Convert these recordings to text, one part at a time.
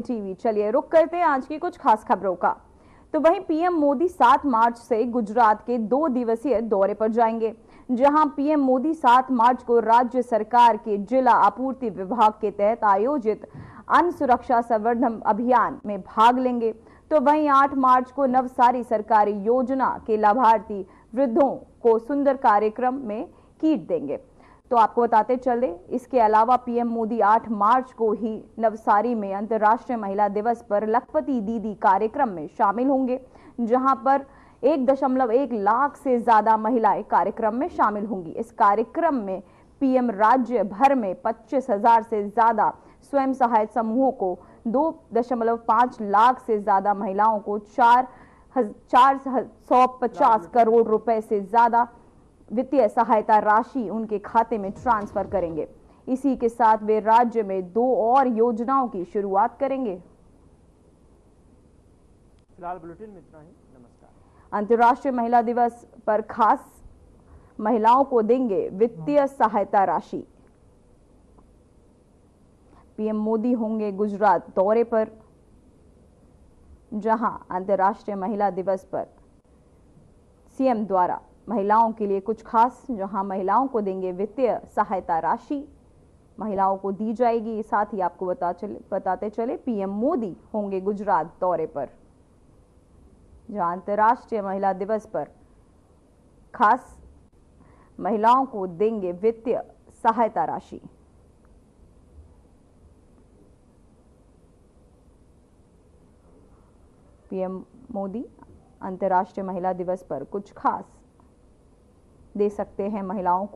TV. चलिए रुक करते हैं आज की कुछ खास खबरों का। तो वहीं पीएम मोदी 7 मार्च से गुजरात के 2 दिवसीय दौरे पर जाएंगे, जहां पीएम मोदी 7 मार्च को राज्य सरकार के जिला आपूर्ति विभाग के तहत आयोजित अन्न सुरक्षा संवर्धन अभियान में भाग लेंगे। तो वहीं 8 मार्च को नवसारी सरकारी योजना के लाभार्थी वृद्धों को सुंदर कार्यक्रम में किट देंगे। तो आपको बताते चले, इसके अलावा पीएम मोदी 8 मार्च को ही नवसारी में अंतर्राष्ट्रीय महिला दिवस पर लखपति दीदी कार्यक्रम में शामिल होंगे, जहां पर 1.1 लाख से ज्यादा महिलाएं कार्यक्रम में शामिल होंगी। इस कार्यक्रम में पीएम राज्य भर में 25,000 से ज्यादा स्वयं सहायता समूहों को, 2.5 लाख से ज्यादा महिलाओं को 450 करोड़ रुपए से ज्यादा वित्तीय सहायता राशि उनके खाते में ट्रांसफर करेंगे। इसी के साथ वे राज्य में 2 और योजनाओं की शुरुआत करेंगे। फिलहाल बुलेटिन में इतना ही। नमस्कार। अंतर्राष्ट्रीय महिला दिवस पर खास महिलाओं को देंगे वित्तीय सहायता राशि। पीएम मोदी होंगे गुजरात दौरे पर, जहां अंतर्राष्ट्रीय महिला दिवस पर सीएम द्वारा महिलाओं के लिए कुछ खास, जहां महिलाओं को देंगे वित्तीय सहायता राशि, महिलाओं को दी जाएगी। साथ ही आपको बताते चले पीएम मोदी होंगे गुजरात दौरे पर, जहां अंतर्राष्ट्रीय महिला दिवस पर खास महिलाओं को देंगे वित्तीय सहायता राशि। पीएम मोदी अंतर्राष्ट्रीय महिला दिवस पर कुछ खास दे सकते हैं महिलाओं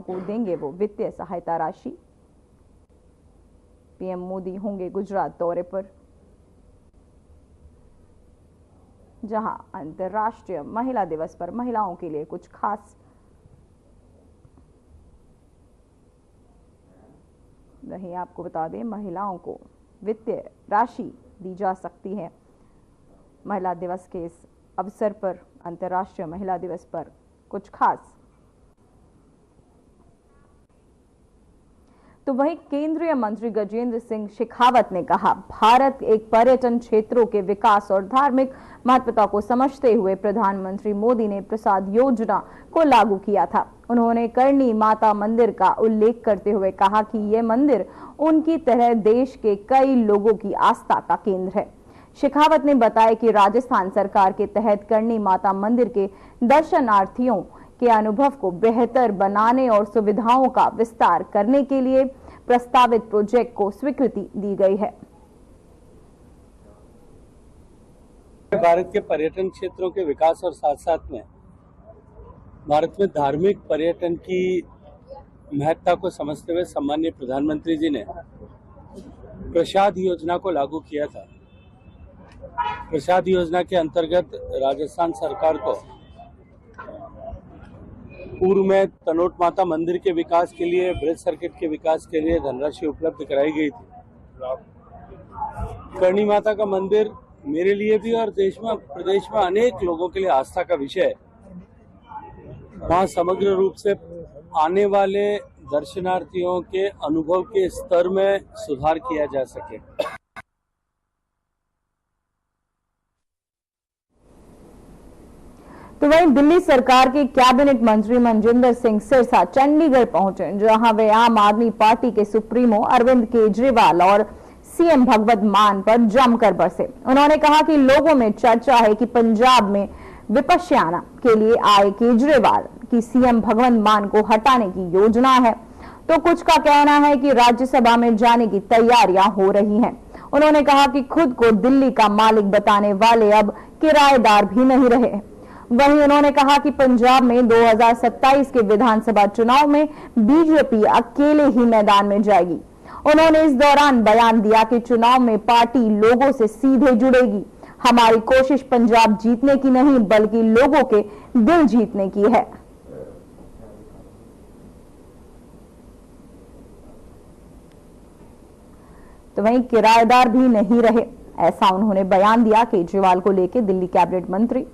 को देंगे वो वित्तीय सहायता राशि। पीएम मोदी होंगे गुजरात दौरे पर, जहां अंतर्राष्ट्रीय महिला दिवस पर महिलाओं के लिए कुछ खास, वहीं आपको बता दें महिलाओं को वित्तीय राशि दी जा सकती है महिला दिवस के इस अवसर पर। अंतर्राष्ट्रीय महिला दिवस पर कुछ खास। तो वहीं केंद्रीय मंत्री गजेंद्र सिंह शेखावत ने कहा, भारत एक पर्यटन क्षेत्रों के विकास और धार्मिक महत्वता को समझते हुए प्रधानमंत्री मोदी ने प्रसाद योजना को लागू किया था। उन्होंने करणी माता मंदिर का उल्लेख करते हुए कहा कि यह मंदिर उनकी तरह देश के कई लोगों की आस्था का केंद्र है। शेखावत ने बताया कि राजस्थान सरकार के तहत करणी माता मंदिर के दर्शनार्थियों के अनुभव को बेहतर बनाने और सुविधाओं का विस्तार करने के लिए प्रस्तावित प्रोजेक्ट को स्वीकृति दी गई है। भारत के पर्यटन क्षेत्रों के विकास और साथ साथ में भारत में धार्मिक पर्यटन की महत्ता को समझते हुए सम्माननीय प्रधानमंत्री जी ने प्रसाद योजना को लागू किया था। प्रसाद योजना के अंतर्गत राजस्थान सरकार को पूर्व में तनोट माता मंदिर के विकास के लिए, ब्रिज सर्किट के विकास के लिए धनराशि उपलब्ध कराई गई थी। करणी माता का मंदिर मेरे लिए भी और देश में, प्रदेश में अनेक लोगों के लिए आस्था का विषय है। वहाँ समग्र रूप से आने वाले दर्शनार्थियों के अनुभव के स्तर में सुधार किया जा सके। तो वहीं दिल्ली सरकार के कैबिनेट मंत्री मनजिंदर सिंह सिरसा चंडीगढ़ पहुंचे, जहां वे आम आदमी पार्टी के सुप्रीमो अरविंद केजरीवाल और सीएम भगवंत मान पर जमकर बरसे। उन्होंने कहा कि लोगों में चर्चा है कि पंजाब में विपश्यना के लिए आए केजरीवाल की सीएम भगवंत मान को हटाने की योजना है, तो कुछ का कहना है कि राज्यसभा में जाने की तैयारियां हो रही हैं। उन्होंने कहा कि खुद को दिल्ली का मालिक बताने वाले अब किराएदार भी नहीं रहे। वहीं उन्होंने कहा कि पंजाब में 2027 के विधानसभा चुनाव में बीजेपी अकेले ही मैदान में जाएगी। उन्होंने इस दौरान बयान दिया कि चुनाव में पार्टी लोगों से सीधे जुड़ेगी। हमारी कोशिश पंजाब जीतने की नहीं बल्कि लोगों के दिल जीतने की है। तो वहीं किराएदार भी नहीं रहे, ऐसा उन्होंने बयान दिया। केजरीवाल को लेकर दिल्ली कैबिनेट मंत्री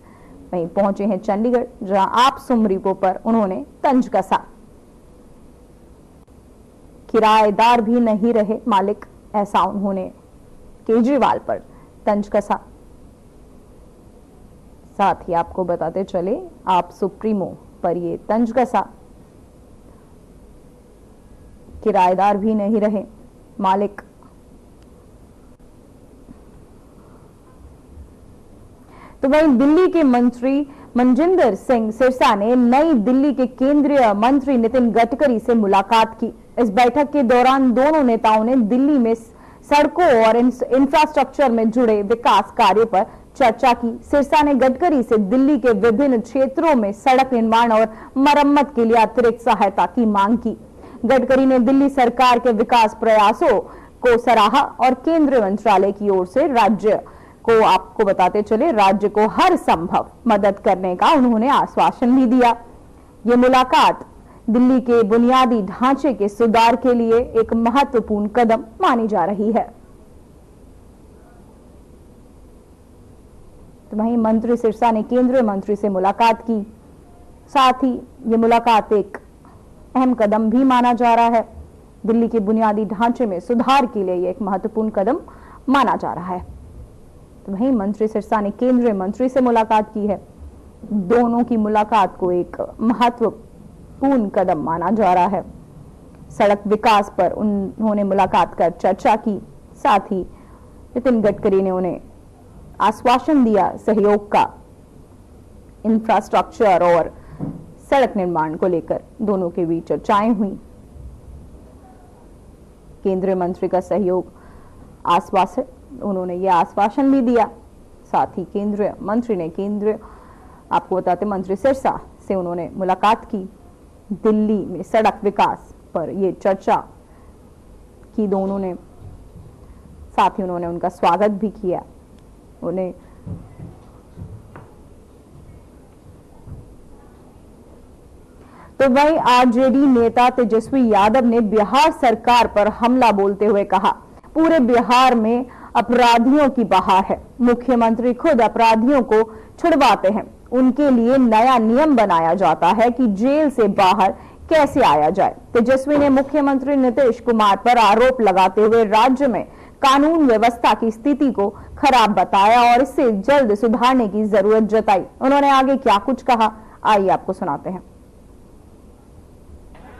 वहीं पहुंचे हैं चंडीगढ़, जहां आप सुमरीपों पर उन्होंने तंज कसा। किराएदार भी नहीं रहे मालिक, ऐसा उन्होंने केजरीवाल पर तंज कसा। साथ ही आपको बताते चले आप सुप्रीमो पर ये तंज कसा, किराएदार भी नहीं रहे मालिक। तो वहीं दिल्ली के मंत्री मनजिंदर सिंह सिरसा ने नई दिल्ली के केंद्रीय मंत्री नितिन गडकरी से मुलाकात की। इस बैठक के दौरान दोनों नेताओं ने दिल्ली में सड़कों और इंफ्रास्ट्रक्चर में जुड़े विकास कार्यों पर चर्चा की। सिरसा ने गडकरी से दिल्ली के विभिन्न क्षेत्रों में सड़क निर्माण और मरम्मत के लिए अतिरिक्त सहायता की मांग की। गडकरी ने दिल्ली सरकार के विकास प्रयासों को सराहा और केंद्रीय मंत्रालय की ओर से राज्य को, आपको बताते चले, राज्य को हर संभव मदद करने का उन्होंने आश्वासन भी दिया। ये मुलाकात दिल्ली के बुनियादी ढांचे के सुधार के लिए एक महत्वपूर्ण कदम मानी जा रही है। तो वहीं मंत्री सिरसा ने केंद्रीय मंत्री से मुलाकात की। साथ ही ये मुलाकात एक अहम कदम भी माना जा रहा है। दिल्ली के बुनियादी ढांचे में सुधार के लिए एक महत्वपूर्ण कदम माना जा रहा है। तो वहीं मंत्री सिरसा ने केंद्रीय मंत्री से मुलाकात की है। दोनों की मुलाकात को एक महत्वपूर्ण कदम माना जा रहा है। सड़क विकास पर उन्होंने मुलाकात कर चर्चा की। साथ ही नितिन गडकरी ने उन्हें आश्वासन दिया सहयोग का। इंफ्रास्ट्रक्चर और सड़क निर्माण को लेकर दोनों के बीच चर्चाएं हुई। केंद्रीय मंत्री का सहयोग आश्वासन, उन्होंने यह आश्वासन भी दिया। साथ ही केंद्रीय मंत्री ने आपको बताते मंत्री सिरसा से उन्होंने मुलाकात की। दिल्ली में सड़क विकास पर यह चर्चा की दोनों ने। साथ ही उन्होंने उनका स्वागत भी किया। उन्हें तो वहीं आरजेडी नेता तेजस्वी यादव ने बिहार सरकार पर हमला बोलते हुए कहा, पूरे बिहार में अपराधियों की बहार है। मुख्यमंत्री खुद अपराधियों को छुड़वाते हैं। उनके लिए नया नियम बनाया जाता है कि जेल से बाहर कैसे आया जाए। तेजस्वी ने मुख्यमंत्री नीतीश कुमार पर आरोप लगाते हुए राज्य में कानून व्यवस्था की स्थिति को खराब बताया और इसे जल्द सुधारने की जरूरत जताई। उन्होंने आगे क्या कुछ कहा, आइए आपको सुनाते हैं।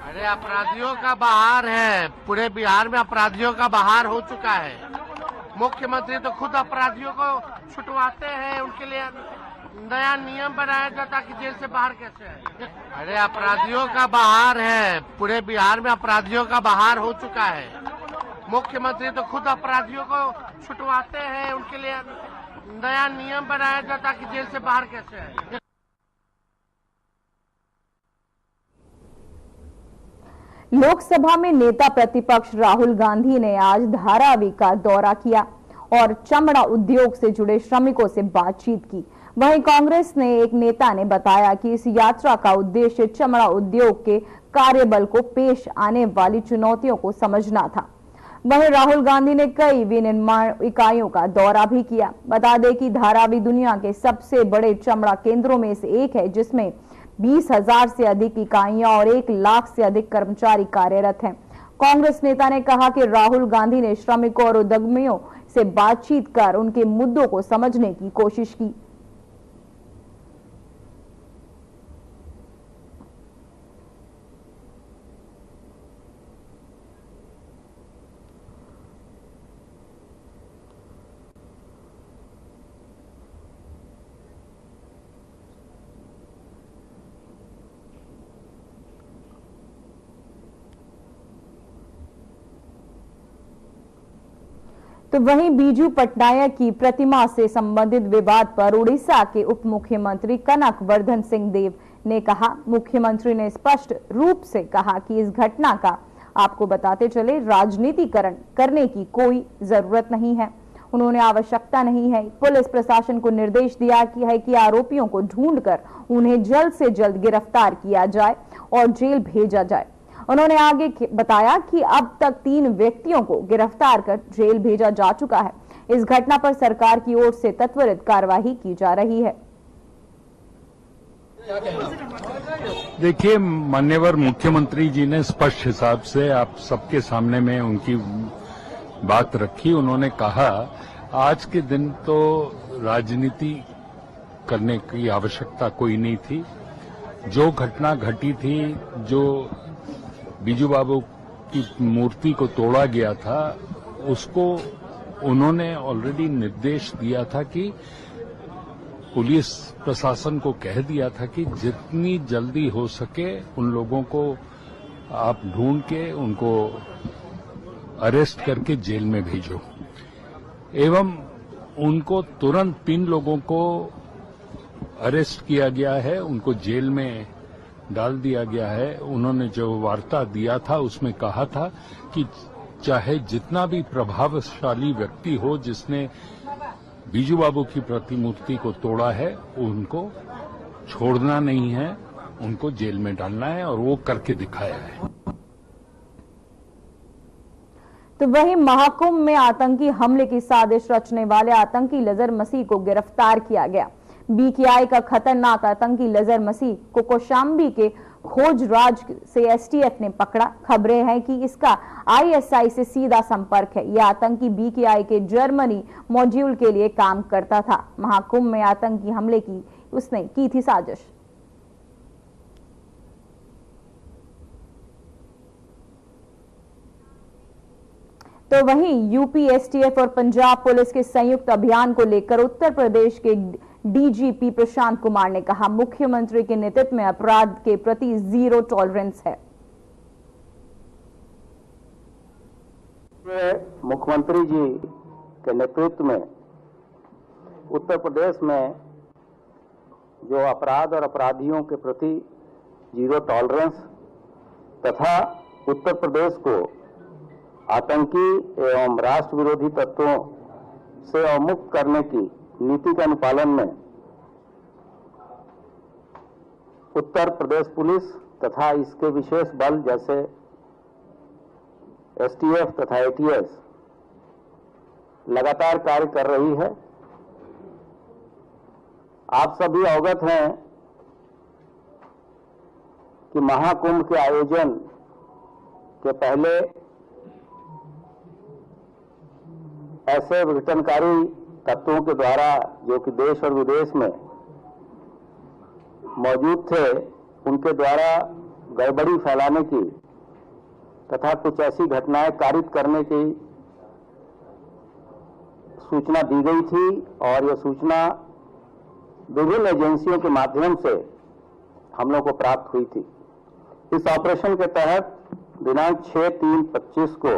अरे अपराधियों का बहार है, पूरे बिहार में अपराधियों का बहार हो चुका है। मुख्यमंत्री तो खुद अपराधियों को छुटवाते हैं। उनके लिए नया नियम बनाया जाता कि जेल से बाहर कैसे है। अरे अपराधियों का बहार है, पूरे बिहार में अपराधियों का बहार हो चुका है। मुख्यमंत्री तो खुद अपराधियों को छुटवाते हैं। उनके लिए नया नियम बनाया जाता कि जेल से बाहर कैसे है। लोकसभा में नेता प्रतिपक्ष राहुल गांधी ने आज धारावी का दौरा किया और चमड़ा उद्योग से जुड़े श्रमिकों से बातचीत की। वहीं कांग्रेस ने एक नेता ने बताया कि इस यात्रा का उद्देश्य चमड़ा उद्योग के कार्यबल को पेश आने वाली चुनौतियों को समझना था। वहीं राहुल गांधी ने कई विनिर्माण इकाइयों का दौरा भी किया। बता दें कि धारावी दुनिया के सबसे बड़े चमड़ा केंद्रों में से एक है, जिसमें 20,000 से अधिक इकाइयां और 1 लाख से अधिक कर्मचारी कार्यरत हैं। कांग्रेस नेता ने कहा कि राहुल गांधी ने श्रमिकों और उद्यमियों से बातचीत कर उनके मुद्दों को समझने की कोशिश की। तो वहीं बीजू पटनायक की प्रतिमा से संबंधित विवाद पर उड़ीसा के उप मुख्यमंत्री कनक वर्धन सिंह देव ने कहा, मुख्यमंत्री ने स्पष्ट रूप से कहा कि इस घटना का आपको बताते चले राजनीतिकरण करने की कोई जरूरत नहीं है। उन्होंने आवश्यकता नहीं है। पुलिस प्रशासन को निर्देश दिया कि आरोपियों को ढूंढकर उन्हें जल्द से जल्द गिरफ्तार किया जाए और जेल भेजा जाए। उन्होंने आगे बताया कि अब तक 3 व्यक्तियों को गिरफ्तार कर जेल भेजा जा चुका है। इस घटना पर सरकार की ओर से त्वरित कार्रवाई की जा रही है। देखिए, माननीय मुख्यमंत्री जी ने स्पष्ट हिसाब से आप सबके सामने में उनकी बात रखी। उन्होंने कहा आज के दिन तो राजनीति करने की आवश्यकता कोई नहीं थी। जो घटना घटी थी, जो बीजू बाबू की मूर्ति को तोड़ा गया था, उसको उन्होंने ऑलरेडी निर्देश दिया था कि पुलिस प्रशासन को कह दिया था कि जितनी जल्दी हो सके उन लोगों को आप ढूंढ के उनको अरेस्ट करके जेल में भेजो, एवं उनको तुरंत 3 लोगों को अरेस्ट किया गया है, उनको जेल में डाल दिया गया है। उन्होंने जो वार्ता दिया था उसमें कहा था कि चाहे जितना भी प्रभावशाली व्यक्ति हो जिसने बीजू बाबू की प्रतिमूर्ति को तोड़ा है, उनको छोड़ना नहीं है, उनको जेल में डालना है, और वो करके दिखाया है। तो वहीं महाकुंभ में आतंकी हमले की साजिश रचने वाले आतंकी लजर मसीह को गिरफ्तार किया गया। बीकेआई का खतरनाक आतंकी लजर मसीह को कौशाम्बी के खोजराज से एसटीएफ ने पकड़ा। खबरें हैं कि इसका आईएसआई से सीधा संपर्क है। यह आतंकी बीकेआई के जर्मनी मॉड्यूल के लिए काम करता था। महाकुंभ में आतंकी हमले की उसने की थी साजिश। तो वहीं यूपी एसटीएफ और पंजाब पुलिस के संयुक्त अभियान को लेकर उत्तर प्रदेश के डीजीपी प्रशांत कुमार ने कहा, मुख्यमंत्री के नेतृत्व में अपराध के प्रति जीरो टॉलरेंस है। मुख्यमंत्री जी के नेतृत्व में उत्तर प्रदेश में जो अपराध और अपराधियों के प्रति जीरो टॉलरेंस तथा उत्तर प्रदेश को आतंकी एवं राष्ट्र विरोधी तत्वों से अवमुक्त करने की नीति के अनुपालन में उत्तर प्रदेश पुलिस तथा इसके विशेष बल जैसे एसटीएफ तथा एटीएस लगातार कार्य कर रही है। आप सभी अवगत हैं कि महाकुंभ के आयोजन के पहले ऐसे विघटनकारी तत्वों के द्वारा जो कि देश और विदेश में मौजूद थे, उनके द्वारा गड़बड़ी फैलाने की तथा कुछ ऐसी घटनाएं कारित करने की सूचना दी गई थी और यह सूचना विभिन्न एजेंसियों के माध्यम से हम लोग को प्राप्त हुई थी। इस ऑपरेशन के तहत दिनांक 6/3/25 को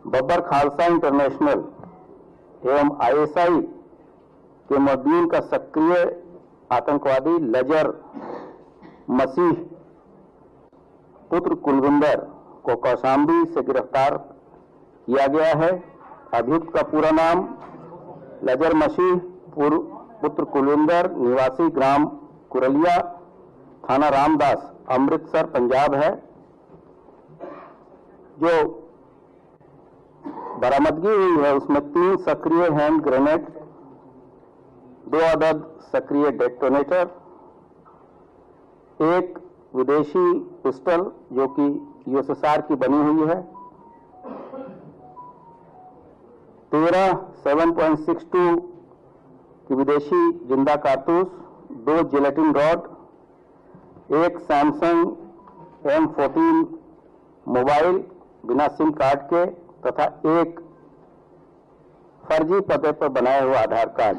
बब्बर खालसा इंटरनेशनल एवं आईएसआई के मॉड्यूल का सक्रिय आतंकवादी लजर मसीह पुत्र कुलविंदर को कौशाम्बी से गिरफ्तार किया गया है। अभियुक्त का पूरा नाम लजर मसीह पुत्र कुलविंदर, निवासी ग्राम कुरलिया, थाना रामदास, अमृतसर, पंजाब है। जो बरामदगी हुई है उसमें 3 सक्रिय हैंड ग्रेनेड, 2 अदद सक्रिय डेटोनेटर, 1 विदेशी पिस्टल जो कि यूएसएसआर की बनी हुई है, 13 7.62 की विदेशी जिंदा कारतूस, 2 gelatin rod, 1 Samsung M14 mobile बिना सिम कार्ड के तथा 1 फर्जी पते पर बनाए हुए आधार कार्ड।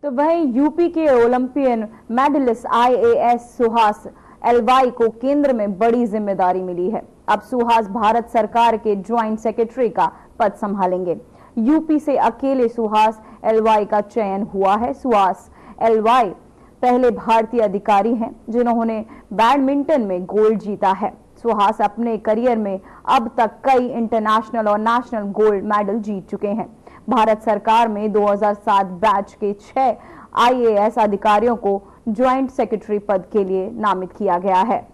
तो वहीं यूपी के ओलंपियन मेडलिस्ट आईएएस सुहास एलवाई को केंद्र में बड़ी जिम्मेदारी मिली है। अब सुहास भारत सरकार के ज्वाइंट सेक्रेटरी का पद संभालेंगे। यूपी से अकेले सुहास एलवाई का चयन हुआ है। सुहास एलवाई पहले भारतीय अधिकारी हैं जिन्होंने बैडमिंटन में गोल्ड जीता है। सुहास अपने करियर में अब तक कई इंटरनेशनल और नेशनल गोल्ड मेडल जीत चुके हैं। भारत सरकार में 2007 बैच के 6 आईएएस अधिकारियों को ज्वाइंट सेक्रेटरी पद के लिए नामित किया गया है।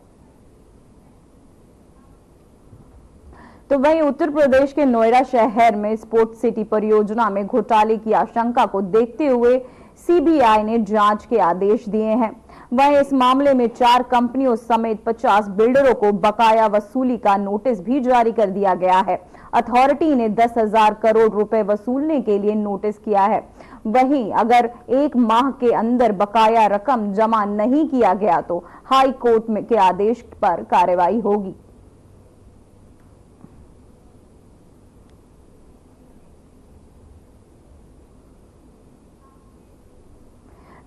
तो वहीं उत्तर प्रदेश के नोएडा शहर में स्पोर्ट्स सिटी परियोजना में घोटाले की आशंका को देखते हुए सीबीआई ने जांच के आदेश दिए हैं। वहीं इस मामले में 4 कंपनियों समेत 50 बिल्डरों को बकाया वसूली का नोटिस भी जारी कर दिया गया है। अथॉरिटी ने 10,000 करोड़ रुपए वसूलने के लिए नोटिस किया है। वहीं अगर 1 माह के अंदर बकाया रकम जमा नहीं किया गया तो हाई कोर्ट में के आदेश पर कार्रवाई होगी।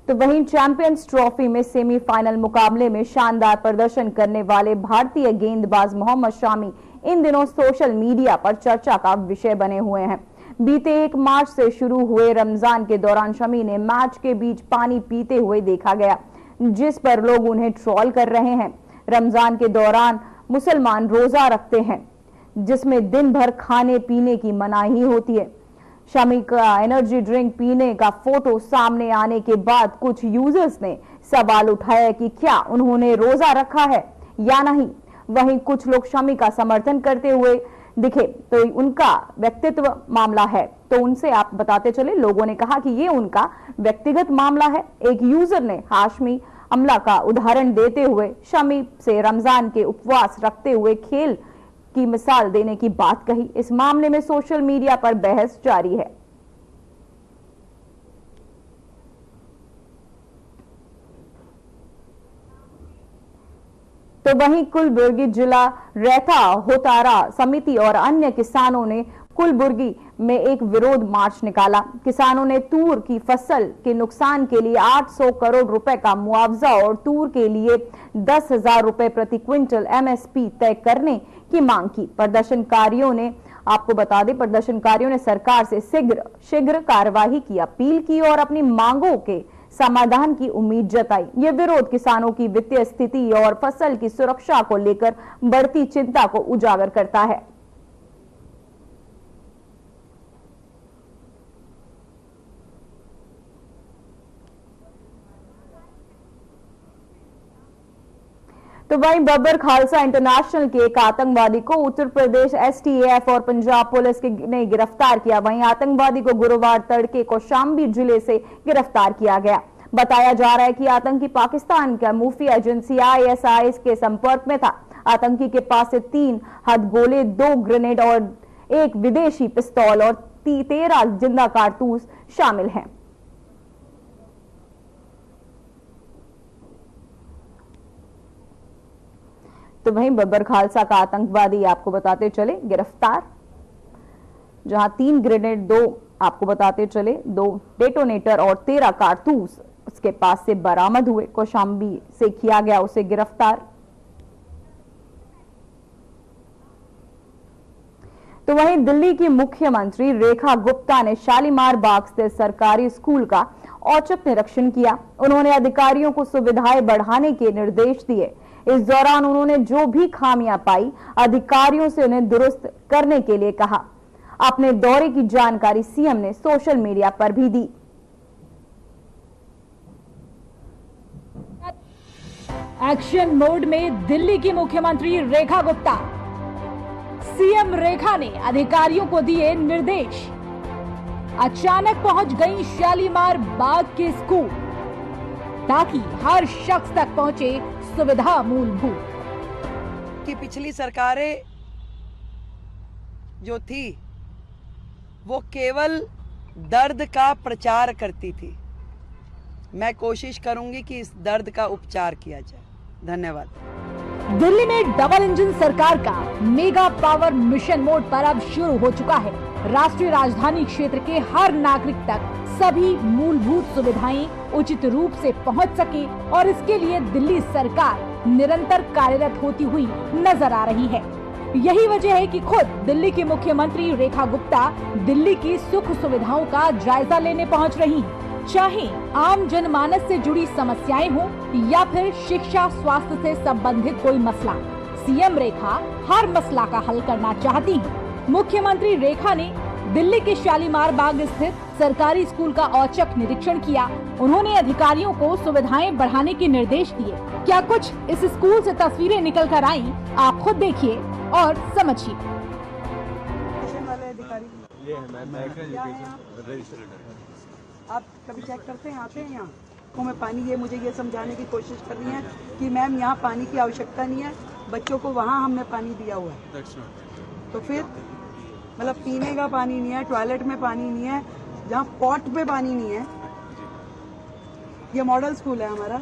तो वहीं चैंपियंस ट्रॉफी में सेमीफाइनल मुकाबले में शानदार प्रदर्शन करने वाले भारतीय गेंदबाज मोहम्मद शामी इन दिनों सोशल मीडिया पर चर्चा का विषय बने हुए हैं। बीते 1 मार्च से शुरू हुए रमजान के दौरान शमी ने मैच के बीच पानी पीते हुए देखा गया, जिस पर लोग उन्हें ट्रोल कर रहे हैं। रमजान के दौरान मुसलमान रोजा रखते हैं, जिसमें दिन भर खाने पीने की मनाही होती है। शमी का एनर्जी ड्रिंक पीने का फोटो सामने आने के बाद कुछ यूजर्स ने सवाल उठाया कि क्या उन्होंने रोजा रखा है या नहीं। वहीं कुछ लोग शमी का समर्थन करते हुए दिखे तो उनका व्यक्तित्व मामला है, तो उनसे आप बताते चले। लोगों ने कहा कि ये उनका व्यक्तिगत मामला है। एक यूजर ने हाशमी अमला का उदाहरण देते हुए शमी से रमजान के उपवास रखते हुए खेल की मिसाल देने की बात कही। इस मामले में सोशल मीडिया पर बहस जारी है। तो वहीं कुलबुर्गी जिला रैथा होतारा समिति और अन्य किसानों ने कुलबुर्गी में एक विरोध मार्च निकाला। किसानों ने तूर की फसल के नुकसान के लिए 800 करोड़ रुपए का मुआवजा और तूर के लिए 10,000 रुपए प्रति क्विंटल एमएसपी तय करने की मांग की। प्रदर्शनकारियों ने आपको बता दें, प्रदर्शनकारियों ने सरकार से शीघ्र कार्यवाही की अपील की और अपनी मांगों के समाधान की उम्मीद जताई। ये विरोध किसानों की वित्तीय स्थिति और फसल की सुरक्षा को लेकर बढ़ती चिंता को उजागर करता है। तो वहीं बब्बर खालसा इंटरनेशनल के एक आतंकवादी को उत्तर प्रदेश एसटीएफ और पंजाब पुलिस ने गिरफ्तार किया। वहीं आतंकवादी को गुरुवार तड़के कौशाम्बी जिले से गिरफ्तार किया गया। बताया जा रहा है कि आतंकी पाकिस्तान का खुफिया एजेंसी ISIS के संपर्क में था। आतंकी के पास से 3 हथगोले, 2 ग्रेनेड और 1 विदेशी पिस्तौल और 13 जिंदा कारतूस शामिल हैं। तो वहीं बब्बर खालसा का आतंकवादी आपको बताते चले गिरफ्तार, जहां 3 ग्रेनेड, 2 आपको बताते चले 2 डेटोनेटर और 13 कारतूस उसके पास से बरामद हुए। कौशाम्बी से किया गया उसे गिरफ्तार। तो वहीं दिल्ली की मुख्यमंत्री रेखा गुप्ता ने शालीमार बाग स्थित सरकारी स्कूल का औचक निरीक्षण किया। उन्होंने अधिकारियों को सुविधाएं बढ़ाने के निर्देश दिए। इस दौरान उन्होंने जो भी खामियां पाई, अधिकारियों से उन्हें दुरुस्त करने के लिए कहा। अपने दौरे की जानकारी सीएम ने सोशल मीडिया पर भी दी। एक्शन मोड में दिल्ली की मुख्यमंत्री रेखा गुप्ता। सीएम रेखा ने अधिकारियों को दिए निर्देश। अचानक पहुंच गई शालीमार बाग के स्कूल ताकि हर शख्स तक पहुंचे सुविधा मूलभूत। कि पिछली सरकारें जो थी वो केवल दर्द का प्रचार करती थी। मैं कोशिश करूंगी कि इस दर्द का उपचार किया जाए। धन्यवाद। दिल्ली में डबल इंजन सरकार का मेगा पावर मिशन मोड पर अब शुरू हो चुका है। राष्ट्रीय राजधानी क्षेत्र के हर नागरिक तक सभी मूलभूत सुविधाएं उचित रूप से पहुंच सके और इसके लिए दिल्ली सरकार निरंतर कार्यरत होती हुई नजर आ रही है। यही वजह है कि खुद दिल्ली की मुख्यमंत्री रेखा गुप्ता दिल्ली की सुख सुविधाओं का जायजा लेने पहुंच रही हैं। चाहे आम जनमानस से जुड़ी समस्याएं हो या फिर शिक्षा स्वास्थ्य से संबंधित कोई मसला, सीएम रेखा हर मसला का हल करना चाहती हैं। मुख्यमंत्री रेखा ने दिल्ली के शालीमार बाग स्थित सरकारी स्कूल का औचक निरीक्षण किया। उन्होंने अधिकारियों को सुविधाएं बढ़ाने के निर्देश दिए। क्या कुछ इस स्कूल से तस्वीरें निकल कर आई, आप खुद देखिए और समझिए। आप कभी चेक करते हैं, आते हैं यहाँ? में पानी, ये मुझे ये समझाने की कोशिश कर रही हैं कि मैम यहाँ पानी की आवश्यकता नहीं है, बच्चों को वहाँ हमने पानी दिया हुआ है। तो फिर मतलब पीने का पानी नहीं है, टॉयलेट में पानी नहीं है, जहाँ पॉट पे पानी नहीं है। ये मॉडल स्कूल है हमारा।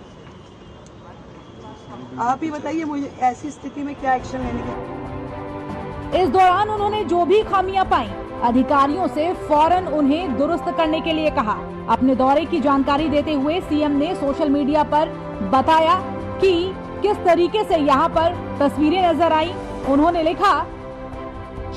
आप ही बताइए मुझे ऐसी स्थिति में क्या एक्शन लेने की। इस दौरान उन्होंने जो भी खामियां पाई अधिकारियों से फौरन उन्हें दुरुस्त करने के लिए कहा। अपने दौरे की जानकारी देते हुए सीएम ने सोशल मीडिया पर बताया कि किस तरीके से यहां पर तस्वीरें नजर आई। उन्होंने लिखा,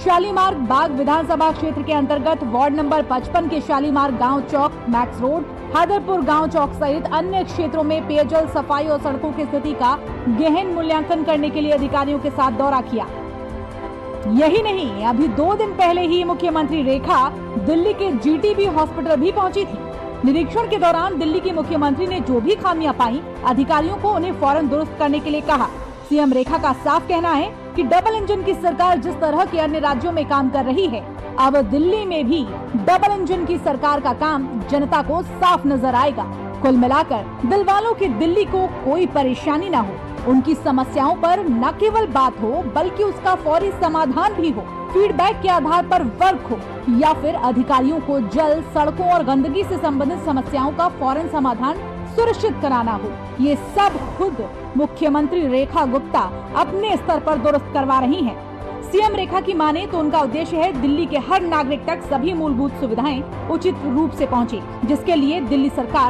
शालीमार बाग विधानसभा क्षेत्र के अंतर्गत वार्ड नंबर 55 के शालीमार गांव चौक, मैक्स रोड, हैदरपुर गांव चौक सहित अन्य क्षेत्रों में पेयजल, सफाई और सड़कों की स्थिति का गहन मूल्यांकन करने के लिए अधिकारियों के साथ दौरा किया। यही नहीं, अभी 2 दिन पहले ही मुख्यमंत्री रेखा दिल्ली के जीटीबी हॉस्पिटल भी पहुंची थी। निरीक्षण के दौरान दिल्ली की मुख्यमंत्री ने जो भी खामियां पाई अधिकारियों को उन्हें फौरन दुरुस्त करने के लिए कहा। सीएम रेखा का साफ कहना है कि डबल इंजन की सरकार जिस तरह के अन्य राज्यों में काम कर रही है, अब दिल्ली में भी डबल इंजन की सरकार का काम जनता को साफ नजर आएगा। कुल मिलाकर दिल वालों की दिल्ली को कोई परेशानी न हो, उनकी समस्याओं पर न केवल बात हो बल्कि उसका फौरी समाधान भी हो, फीडबैक के आधार पर वर्क हो या फिर अधिकारियों को जल, सड़कों और गंदगी से संबंधित समस्याओं का फौरन समाधान सुनिश्चित कराना हो। ये सब खुद मुख्यमंत्री रेखा गुप्ता अपने स्तर पर दुरुस्त करवा रही हैं। सीएम रेखा की माने तो उनका उद्देश्य है दिल्ली के हर नागरिक तक सभी मूलभूत सुविधाएं उचित रूप से पहुंचे, जिसके लिए दिल्ली सरकार